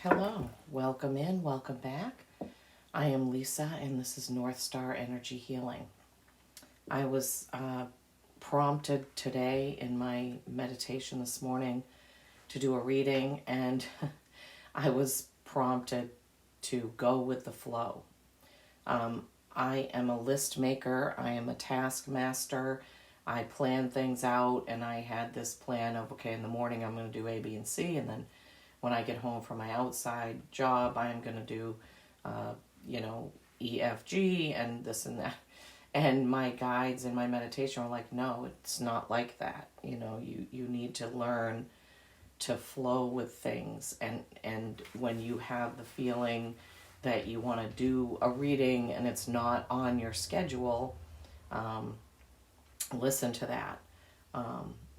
Hello, welcome in, welcome back. I am Lisa, and this is North Star Energy Healing. I was prompted today in my meditation this morning to do a reading, and I was prompted to go with the flow. I am a list maker, I am a task master. I plan things out, and I had this plan of, okay, in the morning I'm going to do A, B, and C, and then when I get home from my outside job, I am going to do, E, F, G, and this and that. And my guides in my meditation were like, no, it's not like that. You need to learn to flow with things. And when you have the feeling that you want to do a reading and it's not on your schedule, listen to that.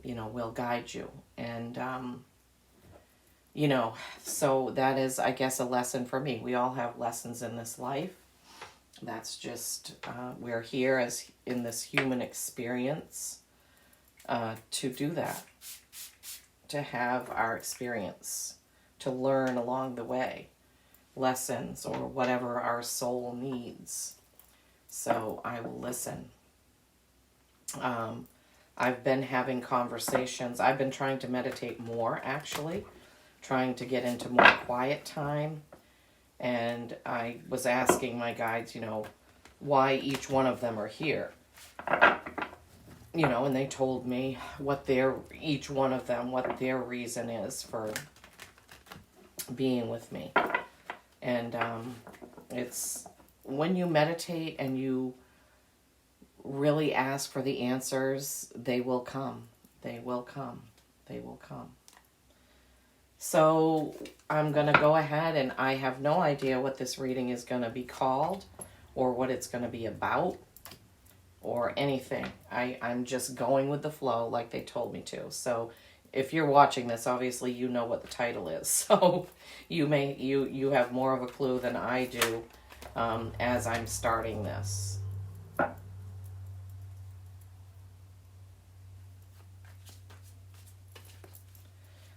Will guide you. And, so that is, I guess, a lesson for me. We all have lessons in this life. That's just, we're here as in this human experience to do that, to have our experience, to learn along the way, lessons or whatever our soul needs. So I will listen. I've been having conversations. I've been trying to meditate more, actually, trying to get into more quiet time. And I was asking my guides, why each one of them are here. And they told me what each one of them, what their reason is for being with me. And it's when you meditate and you really ask for the answers, they will come. They will come. They will come. So I'm going to go ahead, and I have no idea what this reading is going to be called or what it's going to be about or anything. I'm just going with the flow like they told me to. So if you're watching this, obviously you know what the title is. So you have more of a clue than I do as I'm starting this.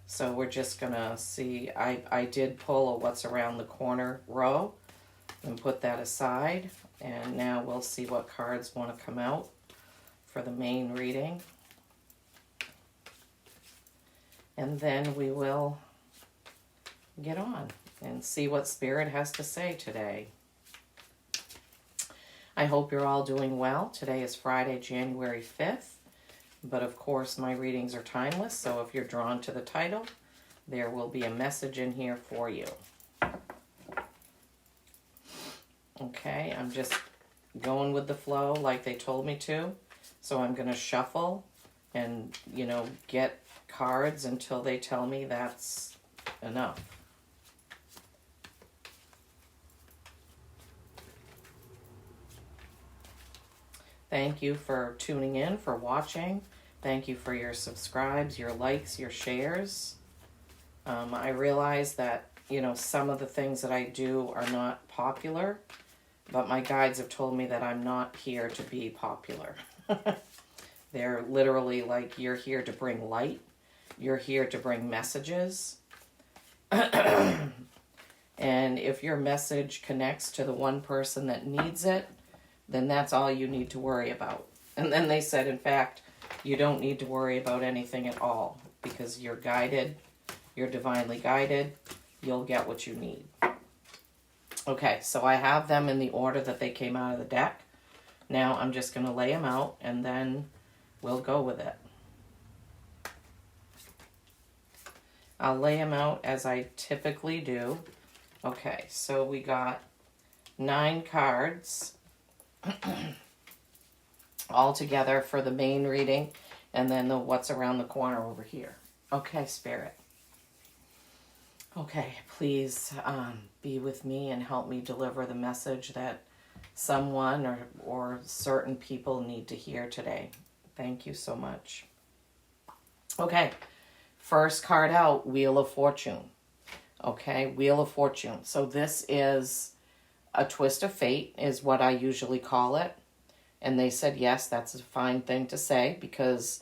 So we're just going to see, I did pull a what's around the corner row and put that aside. And now we'll see what cards want to come out for the main reading. And then we will get on and see what Spirit has to say today. I hope you're all doing well. Today is Friday, January 5th. But of course, my readings are timeless, so if you're drawn to the title, there will be a message in here for you. Okay, I'm just going with the flow like they told me to. So I'm going to shuffle and, get cards until they tell me that's enough. Thank you for tuning in, for watching. Thank you for your subscribes, your likes, your shares. I realize that, some of the things that I do are not popular, but my guides have told me that I'm not here to be popular. They're literally like, you're here to bring light. You're here to bring messages. And if your message connects to the one person that needs it, then that's all you need to worry about. And then they said, in fact, you don't need to worry about anything at all because you're guided, you're divinely guided, you'll get what you need. Okay, so I have them in the order that they came out of the deck. Now I'm just going to lay them out and then we'll go with it. I'll lay them out as I typically do. Okay, so we got 9 cards all together for the main reading, and then the what's around the corner over here. Okay, Spirit. Okay, please be with me and help me deliver the message that someone or certain people need to hear today. Thank you so much. Okay, first card out, Wheel of Fortune. Okay, Wheel of Fortune. So this is a twist of fate is what I usually call it. And they said, yes, that's a fine thing to say because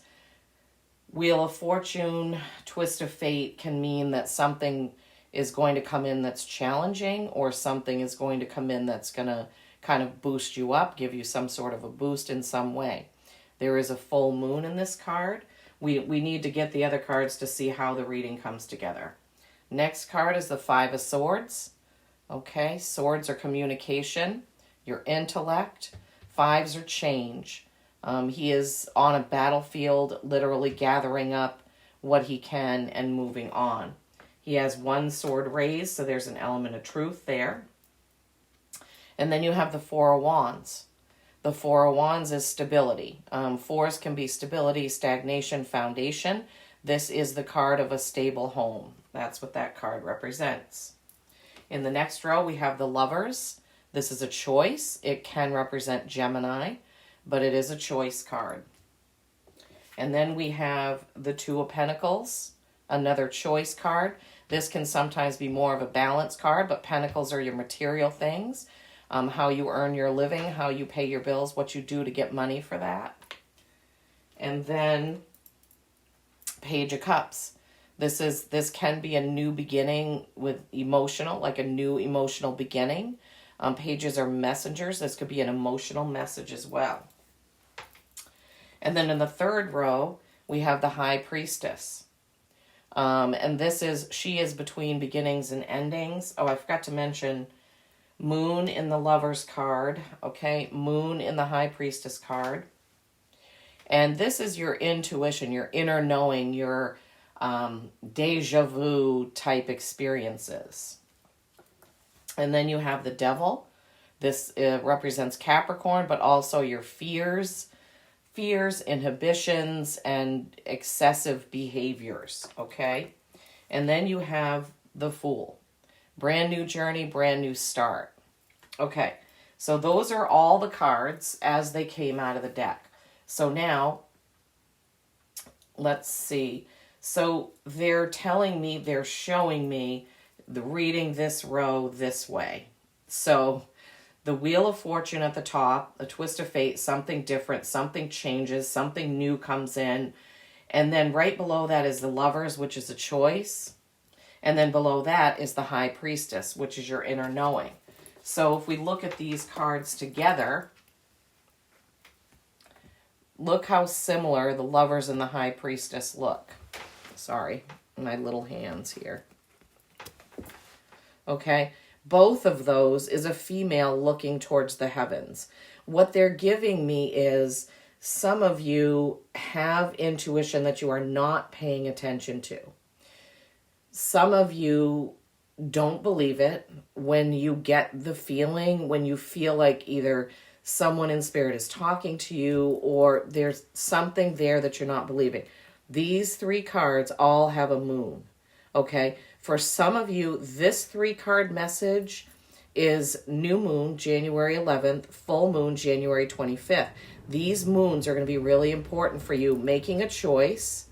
Wheel of Fortune, twist of fate can mean that something is going to come in that's challenging, or something is going to come in that's going to kind of boost you up, give you some sort of a boost in some way. There is a full moon in this card. We need to get the other cards to see how the reading comes together. Next card is the Five of Swords. Okay, swords are communication, your intellect. Fives are change. He is on a battlefield, literally gathering up what he can and moving on. He has one sword raised, so there's an element of truth there. And then you have the Four of Wands. The Four of Wands is stability. Fours can be stability, stagnation, foundation. This is the card of a stable home. That's what that card represents. In the next row, we have the Lovers. This is a choice. It can represent Gemini, but it is a choice card. And then we have the Two of Pentacles, another choice card. This can sometimes be more of a balance card, but Pentacles are your material things, how you earn your living, how you pay your bills, what you do to get money for that. And then Page of Cups. This can be a new beginning with emotional, like a new emotional beginning. Pages are messengers. This could be an emotional message as well. And then in the third row, we have the High Priestess. And she is between beginnings and endings. Oh, I forgot to mention Moon in the Lover's card. Okay, Moon in the High Priestess card. And this is your intuition, your inner knowing, your deja vu type experiences. And then you have the Devil. This represents Capricorn, but also your fears, inhibitions, and excessive behaviors, okay? And then you have the Fool. Brand new journey, brand new start. Okay, so those are all the cards as they came out of the deck. So now, let's see. So they're telling me, they're showing me the reading this row this way. So the Wheel of Fortune at the top, a twist of fate, something different, something changes, something new comes in. And then right below that is the Lovers, which is a choice. And then below that is the High Priestess, which is your inner knowing. So if we look at these cards together, look how similar the Lovers and the High Priestess look. Sorry, my little hands here. Okay, both of those is a female looking towards the heavens. What they're giving me is some of you have intuition that you are not paying attention to. Some of you don't believe it when you get the feeling, when you feel like either someone in spirit is talking to you or there's something there that you're not believing. These three cards all have a moon, okay? For some of you, this 3-card message is new moon, January 11th, full moon, January 25th. These moons are going to be really important for you making a choice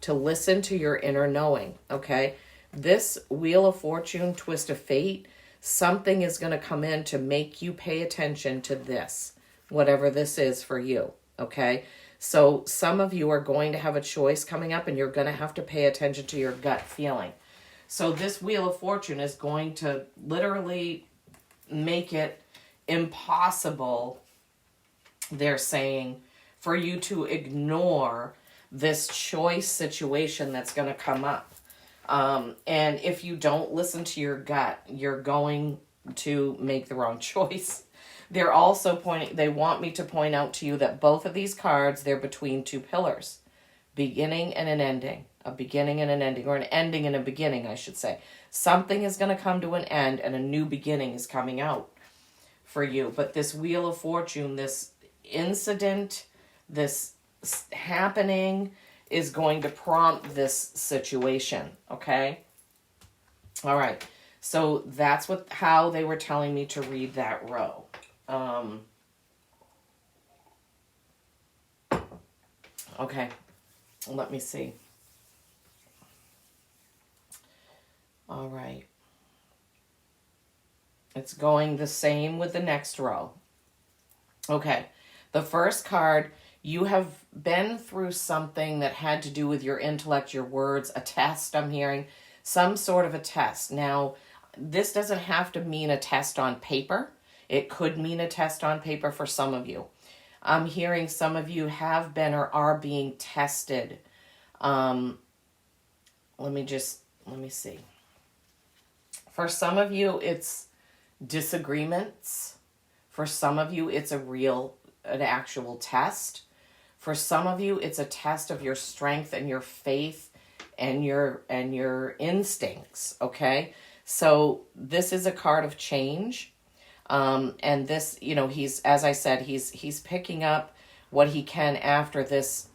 to listen to your inner knowing, okay? This Wheel of Fortune, twist of fate, something is going to come in to make you pay attention to this, whatever this is for you, okay? So some of you are going to have a choice coming up and you're going to have to pay attention to your gut feeling. So this Wheel of Fortune is going to literally make it impossible, they're saying, for you to ignore this choice situation that's going to come up. And if you don't listen to your gut, you're going to make the wrong choice. They're also they want me to point out to you that both of these cards, they're between two pillars, beginning and an ending, a beginning and an ending, or an ending and a beginning, I should say. Something is going to come to an end and a new beginning is coming out for you. But this Wheel of Fortune, this incident, this happening is going to prompt this situation, okay? All right. So that's how they were telling me to read that row. Okay, let me see. All right. It's going the same with the next row. Okay, the first card, you have been through something that had to do with your intellect, your words, a test I'm hearing, some sort of a test. Now, this doesn't have to mean a test on paper. It could mean a test on paper for some of you. I'm hearing some of you have been or are being tested. Let me see. For some of you, it's disagreements. For some of you, it's an actual test. For some of you, it's a test of your strength and your faith and your instincts, okay? So this is a card of change. And this, he's, as I said, he's picking up what he can after this.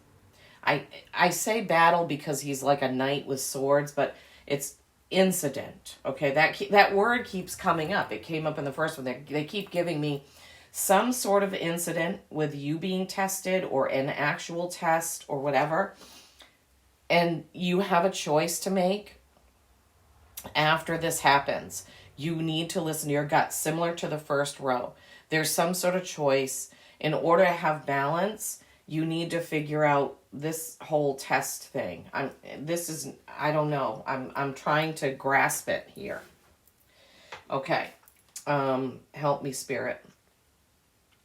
I say battle because he's like a knight with swords, but it's incident. Okay, that word keeps coming up. It came up in the first one. They keep giving me some sort of incident with you being tested or an actual test or whatever. And you have a choice to make after this happens. You need to listen to your gut, similar to the first row. There's some sort of choice. In order to have balance, you need to figure out this whole test thing. I don't know. I'm trying to grasp it here. Okay. Help me, Spirit.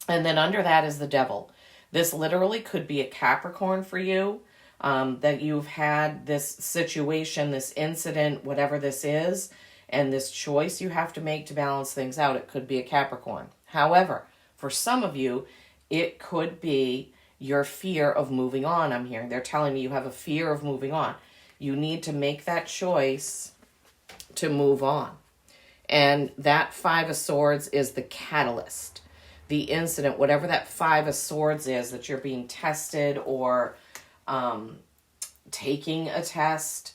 And then under that is the Devil. This literally could be a Capricorn for you, that you've had this situation, this incident, whatever this is, and this choice you have to make to balance things out. It could be a Capricorn. However, for some of you, it could be your fear of moving on. I'm hearing they're telling me you have a fear of moving on. You need to make that choice to move on. And that Five of Swords is the catalyst. The incident, whatever that Five of Swords is, that you're being tested or taking a test,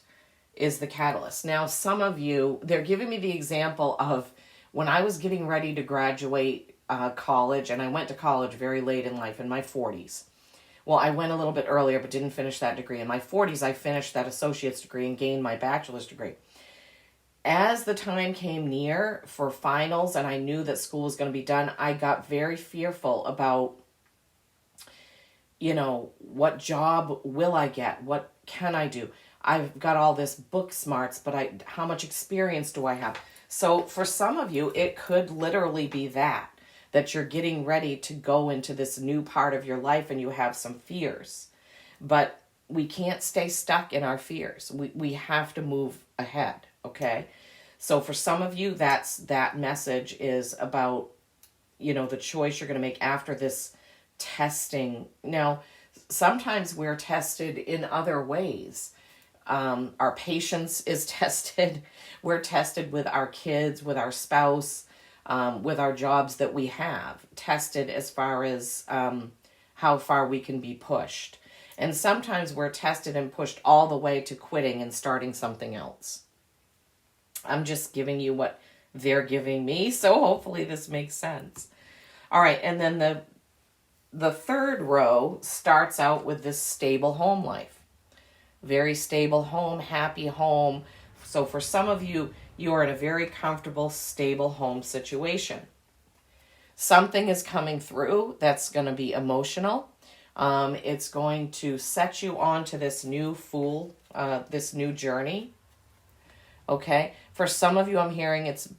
is the catalyst. Now, some of you, they're giving me the example of when I was getting ready to graduate college, and I went to college very late in life, in my 40s. Well, I went a little bit earlier, but didn't finish that degree. In my 40s, I finished that associate's degree and gained my bachelor's degree. As the time came near for finals and I knew that school was going to be done, I got very fearful about, what job will I get? What can I do? I've got all this book smarts, but how much experience do I have? So for some of you, it could literally be that you're getting ready to go into this new part of your life and you have some fears. But we can't stay stuck in our fears. We have to move ahead, okay? So for some of you, that message is about, the choice you're going to make after this testing. Now, sometimes we're tested in other ways. Our patience is tested. We're tested with our kids, with our spouse, with our jobs that we have, tested as far as how far we can be pushed. And sometimes we're tested and pushed all the way to quitting and starting something else. I'm just giving you what they're giving me, so hopefully this makes sense. All right, and then the third row starts out with this stable home life. Very stable home, happy home. So for some of you, you are in a very comfortable, stable home situation. Something is coming through that's going to be emotional. It's going to set you on to this new this new journey. Okay? For some of you, I'm hearing it's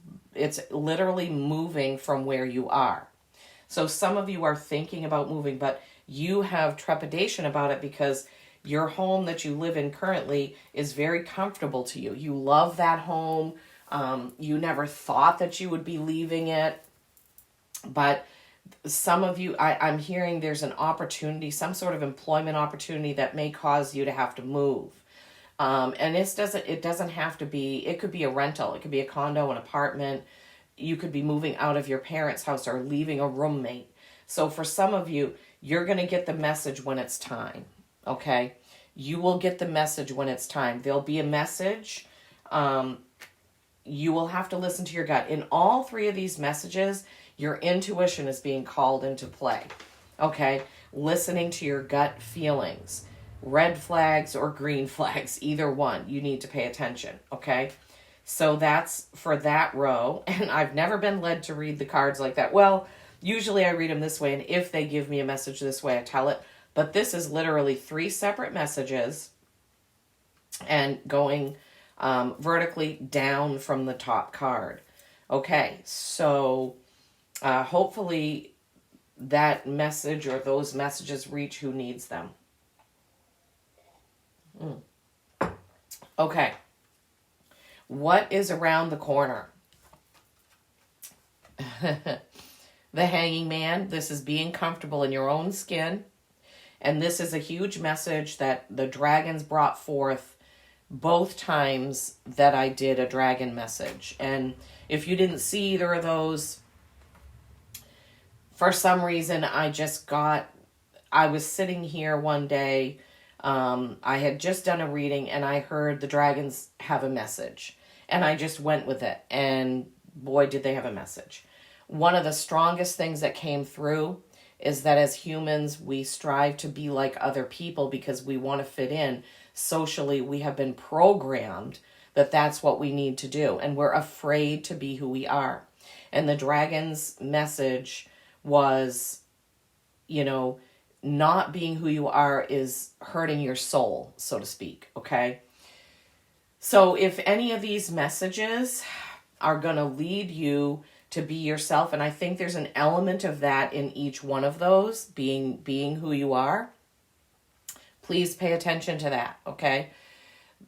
literally moving from where you are. So some of you are thinking about moving, but you have trepidation about it because your home that you live in currently is very comfortable to you. You love that home. You never thought that you would be leaving it. But some of you, I'm hearing there's an opportunity, some sort of employment opportunity that may cause you to have to move. And it doesn't have to be, it could be a rental. It could be a condo, an apartment. You could be moving out of your parents' house or leaving a roommate. So for some of you, you're going to get the message when it's time. Okay? You will get the message when it's time. There'll be a message. You will have to listen to your gut. In all three of these messages, your intuition is being called into play. Okay? Listening to your gut feelings. Red flags or green flags, either one. You need to pay attention. Okay? So that's for that row. And I've never been led to read the cards like that. Well, usually I read them this way. And if they give me a message this way, I tell it. But this is literally 3 separate messages and going vertically down from the top card. Okay, so hopefully that message or those messages reach who needs them. Okay. What is around the corner? The Hanging Man. This is being comfortable in your own skin. And this is a huge message that the dragons brought forth both times that I did a dragon message. And if you didn't see either of those, for some reason, I was sitting here one day. I had just done a reading and I heard the dragons have a message. And I just went with it. And boy, did they have a message. One of the strongest things that came through is that as humans, we strive to be like other people because we want to fit in. Socially, we have been programmed that that's what we need to do. And we're afraid to be who we are. And the dragon's message was, not being who you are is hurting your soul, so to speak, okay? So if any of these messages are going to lead you to be yourself, and I think there's an element of that in each one of those, being who you are, please pay attention to that, okay?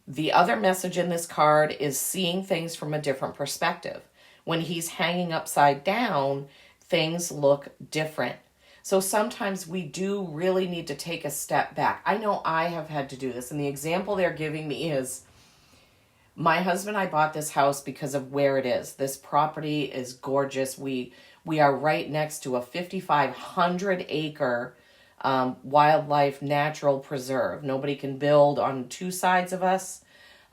The other message in this card is seeing things from a different perspective. When he's hanging upside down, things look different. So sometimes we do really need to take a step back. I know I have had to do this, and the example they're giving me is my husband and I bought this house because of where it is. This property is gorgeous. We are right next to a 5,500 acre wildlife natural preserve. Nobody can build on two sides of us.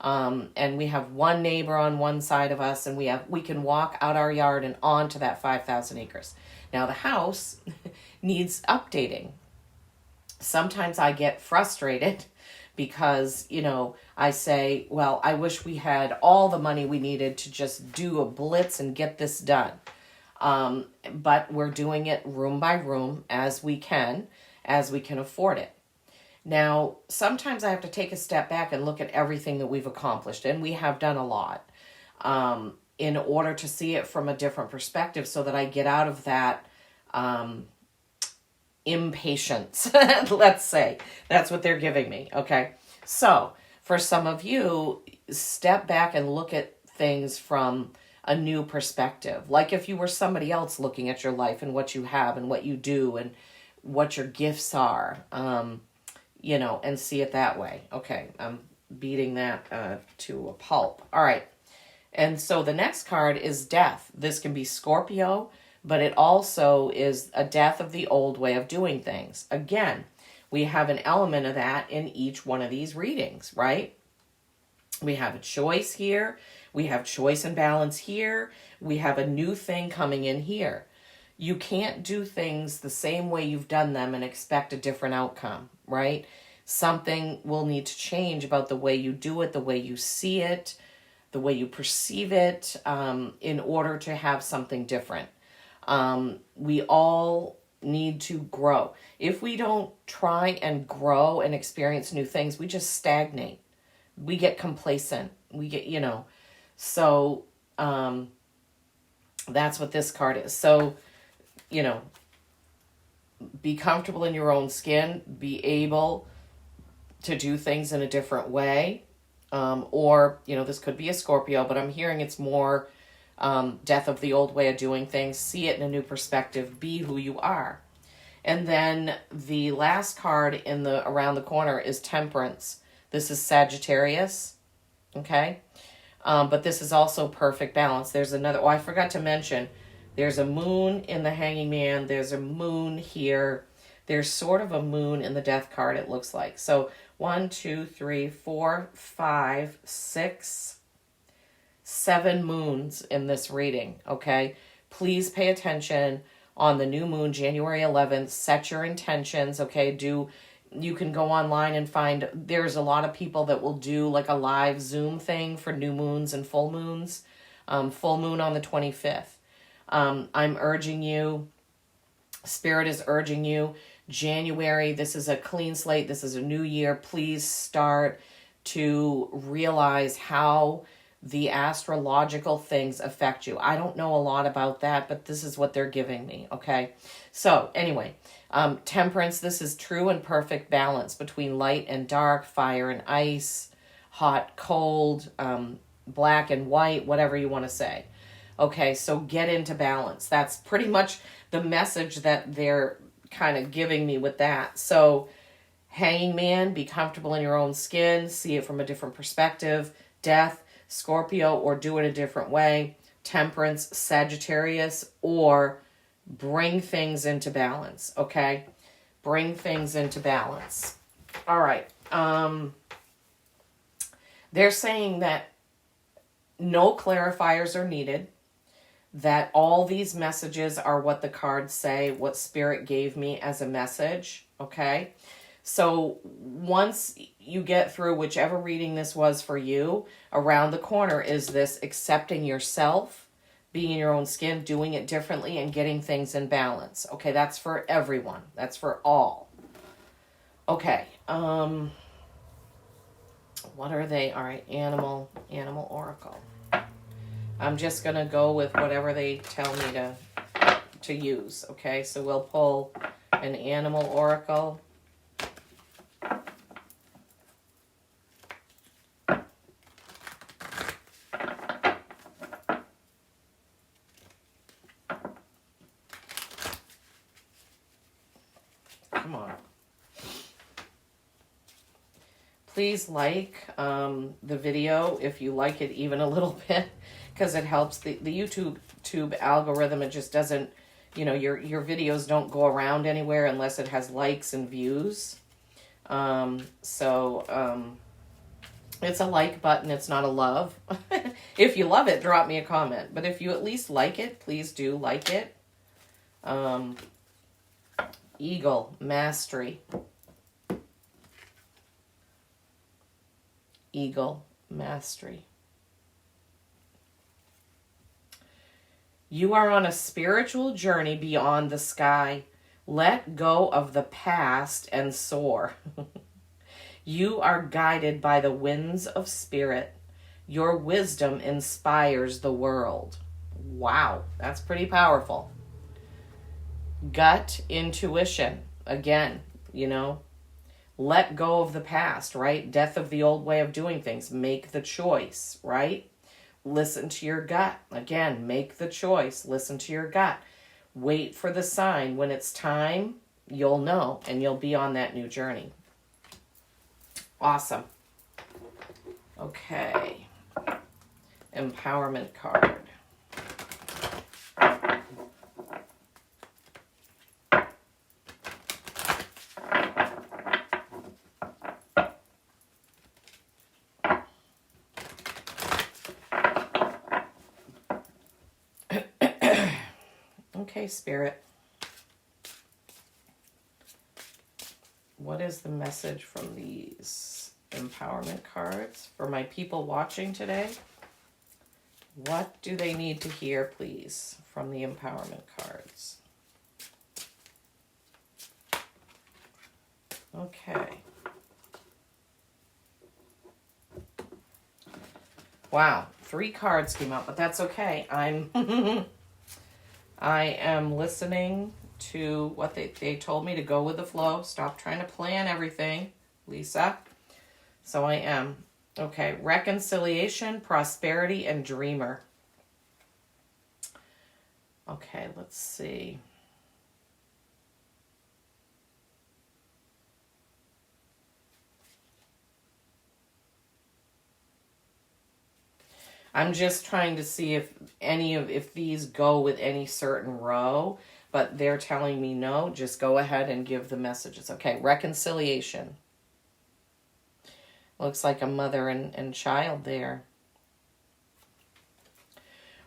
And we have one neighbor on one side of us, and we can walk out our yard and onto that 5,000 acres. Now the house needs updating. Sometimes I get frustrated because, I say, well, I wish we had all the money we needed to just do a blitz and get this done. But we're doing it room by room as we can afford it. Now, sometimes I have to take a step back and look at everything that we've accomplished, and we have done a lot, in order to see it from a different perspective so that I get out of that impatience, let's say. That's what they're giving me, okay? So, for some of you, step back and look at things from a new perspective. Like if you were somebody else looking at your life and what you have and what you do and what your gifts are, and see it that way. Okay, I'm beating that to a pulp. All right. And so the next card is death. This can be Scorpio, but it also is a death of the old way of doing things. Again, we have an element of that in each one of these readings, right? We have a choice here. We have choice and balance here. We have a new thing coming in here. You can't do things the same way you've done them and expect a different outcome, right? Something will need to change about the way you do it, the way you see it, the way you perceive it, in order to have something different. We all need to grow. If we don't try and grow and experience new things, we just stagnate. We get complacent. We get, so that's what this card is. So, be comfortable in your own skin, be able to do things in a different way. Or, this could be a Scorpio, but I'm hearing it's more death of the old way of doing things. See it in a new perspective. Be who you are. And then the last card around the corner is Temperance. This is Sagittarius. Okay. But this is also perfect balance. There's another, I forgot to mention, there's a moon in the Hanging Man. There's a moon here. There's sort of a moon in the Death card, it looks like. So 1, 2, 3, 4, 5, 6, 7 moons in this reading, okay? Please pay attention on the new moon, January 11th. Set your intentions, okay? You can go online and find, there's a lot of people that will do like a live Zoom thing for new moons and full moons. Full moon on the 25th. I'm urging you, Spirit is urging you, January, this is a clean slate, this is a new year, please start to realize how the astrological things affect you. I don't know a lot about that, but this is what they're giving me, okay? So anyway, temperance, this is true and perfect balance between light and dark, fire and ice, hot, cold, black and white, whatever you want to say. Okay, so get into balance. That's pretty much the message that they're kind of giving me with that. So Hanging Man, be comfortable in your own skin, see it from a different perspective. Death, Scorpio, or do it a different way. Temperance, Sagittarius, or bring things into balance, okay? Bring things into balance. All right. They're saying that no clarifiers are needed, that all these messages are what the cards say, what Spirit gave me as a message, okay? So once you get through whichever reading this was for you, around the corner is this accepting yourself, being in your own skin, doing it differently, and getting things in balance. Okay, that's for everyone. That's for all. Okay, what are they? All right, Animal Oracle. I'm just going to go with whatever they tell me to use, okay? So we'll pull an Animal Oracle. Come on. Please like the video if you like it even a little bit, because it helps the YouTube algorithm. It just doesn't, your videos don't go around anywhere unless it has likes and views. It's a like button. It's not a love. If you love it, drop me a comment. But if you at least like it, please do like it. Eagle, Mastery. Eagle, Mastery. You are on a spiritual journey beyond the sky. Let go of the past and soar. You are guided by the winds of spirit. Your wisdom inspires the world. Wow, that's pretty powerful. Gut intuition. Again, let go of the past, right? Death of the old way of doing things. Make the choice, right? Listen to your gut. Again, make the choice. Listen to your gut. Wait for the sign. When it's time, you'll know, and you'll be on that new journey. Awesome. Okay. Empowerment card. Okay, Spirit. What is the message from these empowerment cards for my people watching today? What do they need to hear, please, from the empowerment cards? Okay. Wow, 3 cards came out, but that's okay. I am listening to what they told me, to go with the flow. Stop trying to plan everything, Lisa. So I am. Okay, reconciliation, prosperity, and dreamer. Okay, let's see. I'm just trying to see if these go with any certain row, but they're telling me no. Just go ahead and give the messages. Okay, reconciliation. Looks like a mother and child there.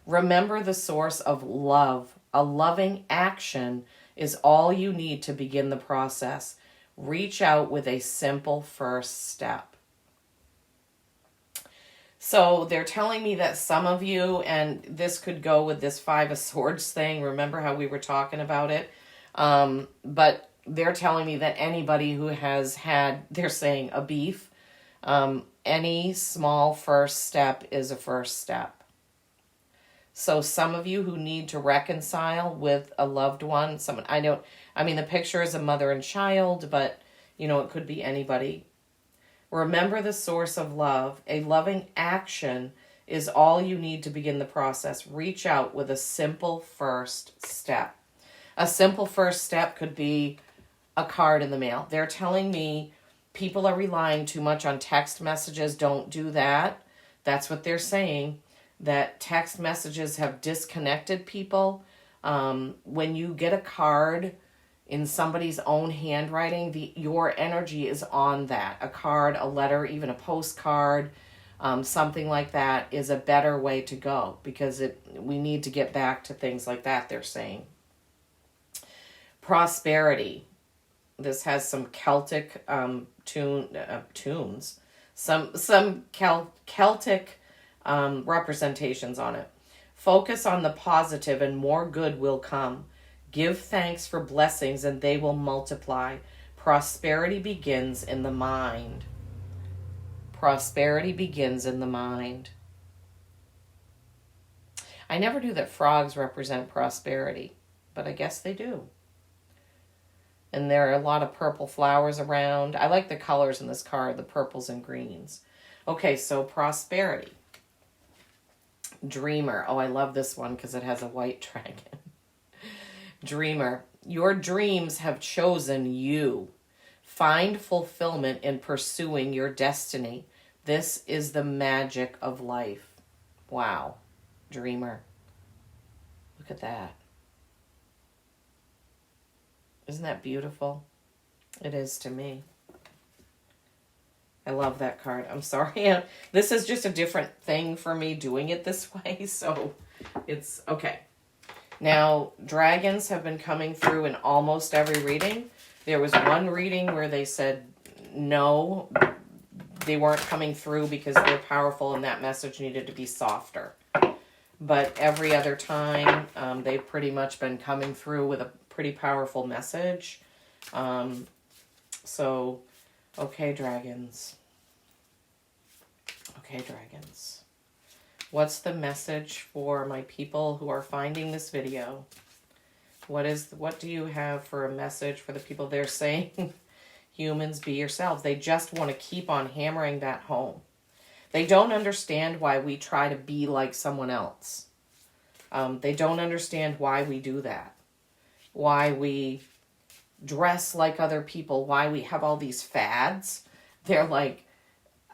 Remember the source of love. A loving action is all you need to begin the process. Reach out with a simple first step. So they're telling me that some of you, and this could go with this 5 of Swords thing. Remember how we were talking about it? But they're telling me that anybody who has had, they're saying, a beef, any small first step is a first step. So some of you who need to reconcile with a loved one, someone, the picture is a mother and child, but it could be anybody. Remember the source of love. A loving action is all you need to begin the process. Reach out with a simple first step. A simple first step could be a card in the mail. They're telling me people are relying too much on text messages. Don't do that. That's what they're saying, that text messages have disconnected people. When you get a card in somebody's own handwriting, your energy is on that. A card, a letter, even a postcard, something like that is a better way to go, because we need to get back to things like that, they're saying. Prosperity. This has some Celtic tunes, some Celtic representations on it. Focus on the positive and more good will come. Give thanks for blessings and they will multiply. Prosperity begins in the mind. Prosperity begins in the mind. I never knew that frogs represent prosperity, but I guess they do. And there are a lot of purple flowers around. I like the colors in this card, the purples and greens. Okay, so prosperity. Dreamer. Oh, I love this one because it has a white dragon. Dreamer. Your dreams have chosen you. Find fulfillment in pursuing your destiny. This is the magic of life. Wow. Dreamer. Look at that. Isn't that beautiful? It is to me. I love that card. I'm sorry. This is just a different thing for me doing it this way. So it's okay. Now, dragons have been coming through in almost every reading. There was one reading where they said no, they weren't coming through because they're powerful and that message needed to be softer. But every other time, they've pretty much been coming through with a pretty powerful message. Okay, dragons. Okay, dragons. What's the message for my people who are finding this video? What do you have for a message for the people? They're saying, humans, be yourselves. They just want to keep on hammering that home. They don't understand why we try to be like someone else. They don't understand why we do that. Why we dress like other people, why we have all these fads. They're like,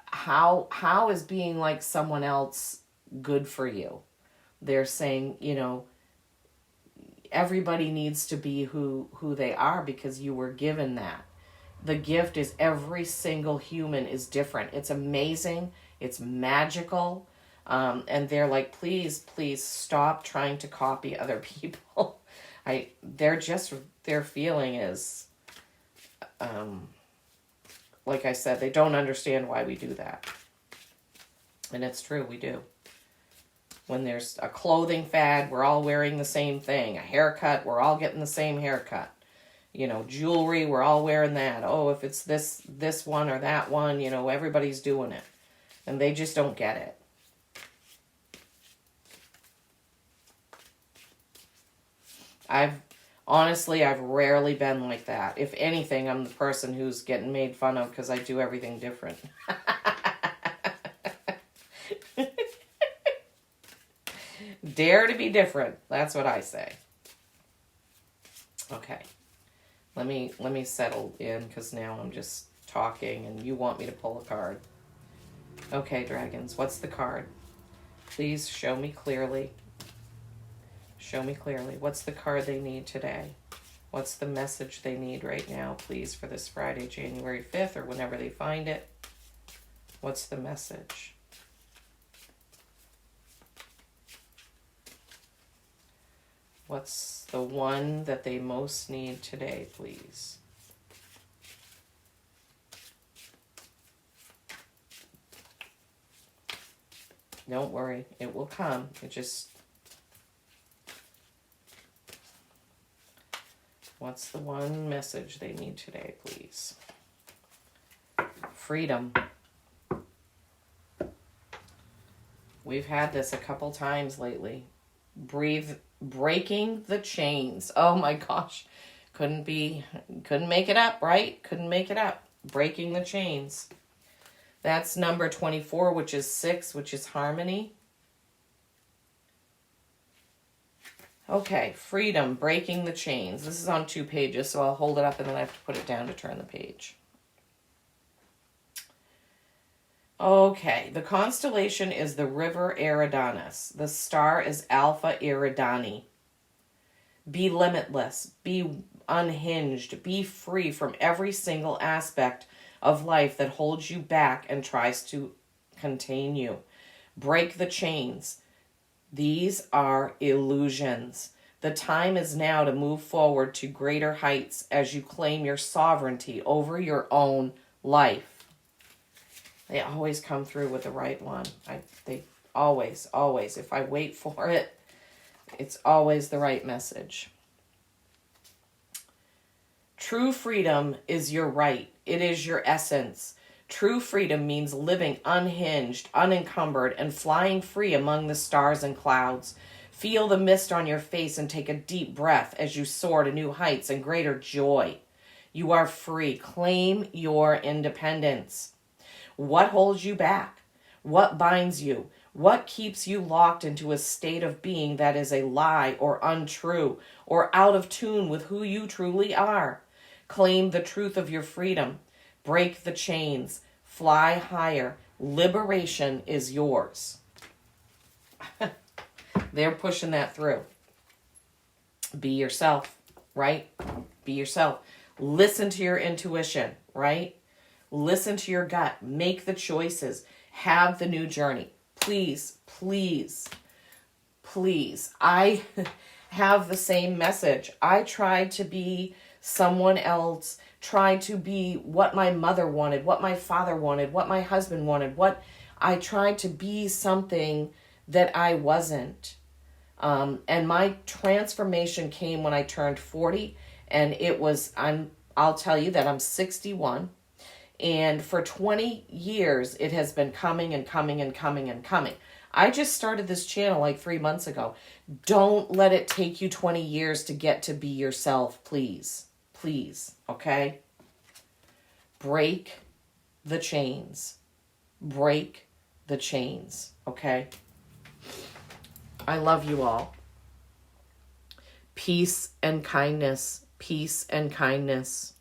how is being like someone else good for you? They're saying, everybody needs to be who they are because you were given that. The gift is every single human is different. It's amazing. It's magical. And they're like, please stop trying to copy other people. Their feeling is, like I said, they don't understand why we do that. And it's true, we do. When there's a clothing fad, we're all wearing the same thing. A haircut, we're all getting the same haircut. Jewelry, we're all wearing that. Oh, if it's this one or that one, everybody's doing it. And they just don't get it. I've rarely been like that. If anything, I'm the person who's getting made fun of because I do everything different. Dare to be different. That's what I say. Okay. Let me settle in because now I'm just talking and you want me to pull a card. Okay, dragons, what's the card? Please show me clearly. Show me clearly. What's the card they need today? What's the message they need right now, please, for this Friday, January 5th, or whenever they find it? What's the message? What's the one that they most need today, please? Don't worry, it will come. What's the one message they need today, please? Freedom. We've had this a couple times lately. Breaking the chains. Oh my gosh. Couldn't make it up, right? Couldn't make it up. Breaking the chains. That's number 24, which is 6, which is harmony. Okay, freedom, breaking the chains. This is on 2 pages, so I'll hold it up and then I have to put it down to turn the page. Okay, the constellation is the river Eridanus. The star is Alpha Eridani. Be limitless, be unhinged, be free from every single aspect of life that holds you back and tries to contain you. Break the chains. These are illusions. The time is now to move forward to greater heights as you claim your sovereignty over your own life. They always come through with the right one. They always. If I wait for it, it's always the right message. True freedom is your right. It is your essence. True freedom means living unhinged, unencumbered, and flying free among the stars and clouds. Feel the mist on your face and take a deep breath as you soar to new heights and greater joy. You are free. Claim your independence. What holds you back? What binds you? What keeps you locked into a state of being that is a lie or untrue or out of tune with who you truly are? Claim the truth of your freedom. Break the chains. Fly higher. Liberation is yours. They're pushing that through. Be yourself, right? Be yourself. Listen to your intuition, right? Listen to your gut. Make the choices. Have the new journey. Please, please, please. I have the same message. I tried to be someone else, tried to be what my mother wanted, what my father wanted, what my husband wanted, what I tried to be something that I wasn't. And my transformation came when I turned 40, and I'll tell you that I'm 61. And for 20 years, it has been coming and coming and coming and coming. I just started this channel like 3 months ago. Don't let it take you 20 years to get to be yourself, please. Please, okay? Break the chains. Break the chains, okay? I love you all. Peace and kindness. Peace and kindness.